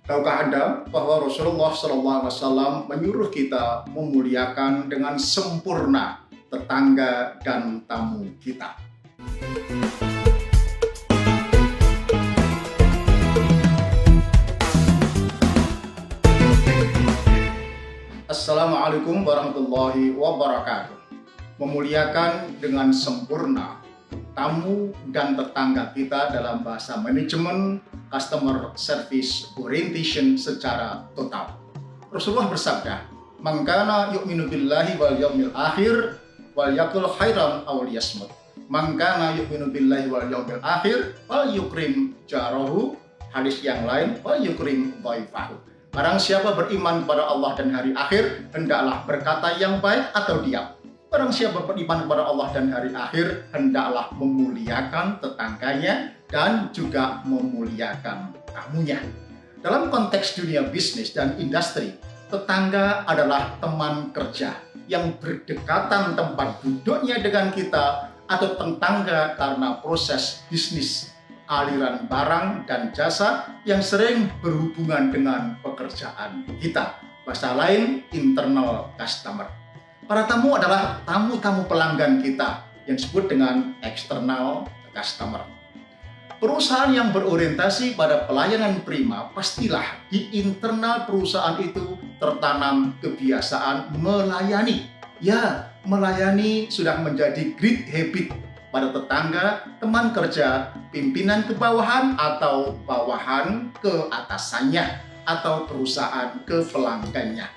Tahukah Anda bahwa Rasulullah SAW menyuruh kita memuliakan dengan sempurna tetangga dan tamu kita? Assalamualaikum warahmatullahi wabarakatuh. Memuliakan dengan sempurna tamu dan tetangga kita dalam bahasa manajemen customer service orientation secara total. Rasulullah bersabda, "Man kana yu'minu billahi wal yaumil akhir wal yaqul khairan aw liyasmut. Man kana yu'minu billahi wal yaumil akhir wal yukrim jarahu." Hadis yang lain, wal yukrim dhaifahu. Barang siapa beriman kepada Allah dan hari akhir, hendaklah berkata yang baik atau diam. Barang siapa beriman kepada Allah dan hari akhir, hendaklah memuliakan tetangganya dan juga memuliakan tamunya. Dalam konteks dunia bisnis dan industri, tetangga adalah teman kerja yang berdekatan tempat duduknya dengan kita atau tetangga karena proses bisnis, aliran barang dan jasa yang sering berhubungan dengan pekerjaan kita. Bahasa lain, internal customer. Para tamu adalah tamu-tamu pelanggan kita yang disebut dengan external customer. Perusahaan yang berorientasi pada pelayanan prima, pastilah di internal perusahaan itu tertanam kebiasaan melayani. Ya, melayani sudah menjadi great habit pada tetangga, teman kerja, pimpinan ke bawahan atau bawahan ke atasannya atau perusahaan ke pelanggannya.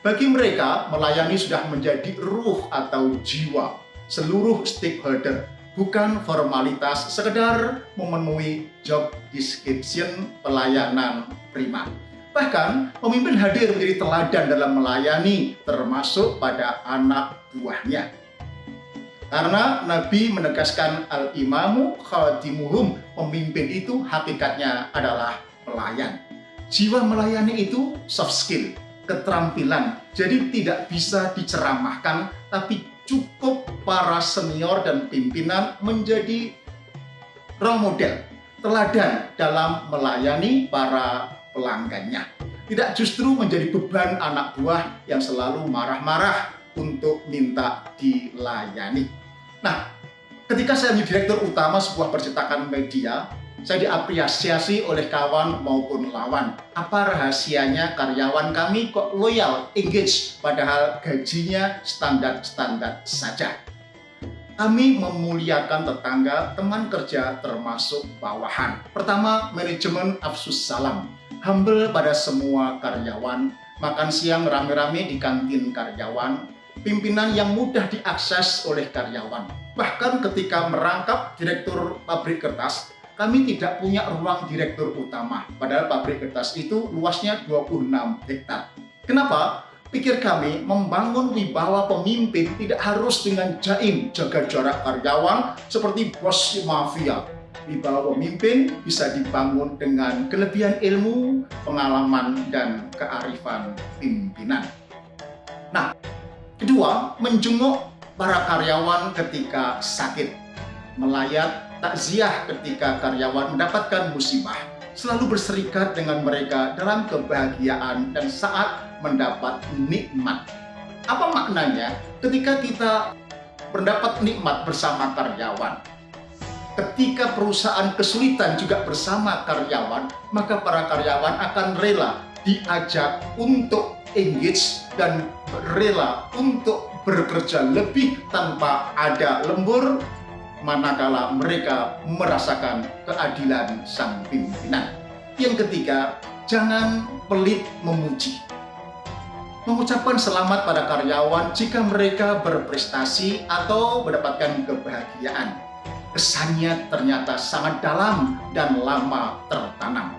Bagi mereka, melayani sudah menjadi ruh atau jiwa seluruh stakeholder, bukan formalitas sekedar memenuhi job description pelayanan prima. Bahkan, pemimpin hadir menjadi teladan dalam melayani, termasuk pada anak buahnya. Karena Nabi menegaskan al-imamu khadimuhum, pemimpin itu hakikatnya adalah pelayan. Jiwa melayani itu soft skill, keterampilan, jadi tidak bisa diceramahkan, tapi cukup para senior dan pimpinan menjadi role model, teladan dalam melayani para pelanggannya. Tidak justru menjadi beban anak buah yang selalu marah-marah untuk minta dilayani. Nah, ketika saya menjadi direktur utama sebuah percetakan media, saya diapresiasi oleh kawan maupun lawan. Apa rahasianya karyawan kami kok loyal, engage, padahal gajinya standar-standar saja? Kami memuliakan tetangga, teman kerja, termasuk bawahan. Pertama, manajemen afsus salam. Humble pada semua karyawan, makan siang rame-rame di kantin karyawan, pimpinan yang mudah diakses oleh karyawan. Bahkan ketika merangkap direktur pabrik kertas, kami tidak punya ruang direktur utama, padahal pabrik kertas itu luasnya 26 hektar. Kenapa? Pikir kami, membangun wibawa pemimpin tidak harus dengan jaim, jaga jarak karyawan seperti bos mafia. Wibawa pemimpin bisa dibangun dengan kelebihan ilmu, pengalaman, dan kearifan pimpinan. Nah, kedua, menjenguk para karyawan ketika sakit, melayat takziah ketika karyawan mendapatkan musibah, selalu berserikat dengan mereka dalam kebahagiaan dan saat mendapat nikmat. Apa maknanya ketika kita mendapat nikmat bersama karyawan? Ketika perusahaan kesulitan juga bersama karyawan, maka para karyawan akan rela diajak untuk engage dan rela untuk bekerja lebih tanpa ada lembur, manakala mereka merasakan keadilan sang pimpinan. Yang ketiga, jangan pelit memuji. Mengucapkan selamat pada karyawan jika mereka berprestasi atau mendapatkan kebahagiaan. Kesannya ternyata sangat dalam dan lama tertanam.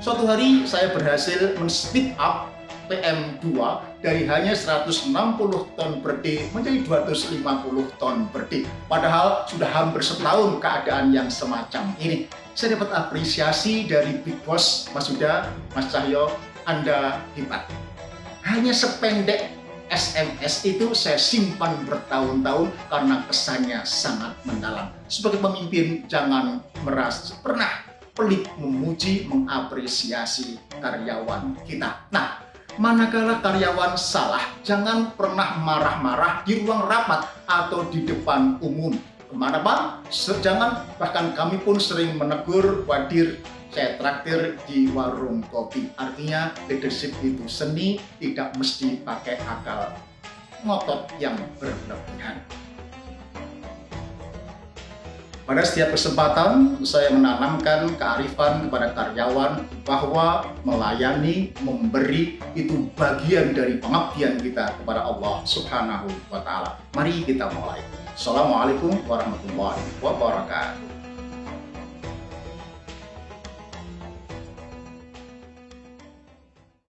Suatu hari saya berhasil men-speed up PM2 dari hanya 160 ton per day menjadi 250 ton per day. Padahal sudah hampir setahun keadaan yang semacam ini. Saya dapat apresiasi dari Big Boss, Mas Huda, Mas Cahyo, Anda hebat. Hanya sependek SMS itu saya simpan bertahun-tahun karena kesannya sangat mendalam. Sebagai pemimpin, jangan pernah pelik memuji, mengapresiasi karyawan kita. Nah, manakala karyawan salah, jangan pernah marah-marah di ruang rapat atau di depan umum. Kemana Pak? Jangan, bahkan kami pun sering menegur, Wadir, saya traktir di warung kopi. Artinya leadership itu seni, tidak mesti pakai akal ngotot yang berlebihan. Pada setiap kesempatan, saya menanamkan kearifan kepada karyawan bahwa melayani, memberi itu bagian dari pengabdian kita kepada Allah Subhanahu wa Ta'ala. Mari kita mulai. Assalamualaikum warahmatullahi wabarakatuh.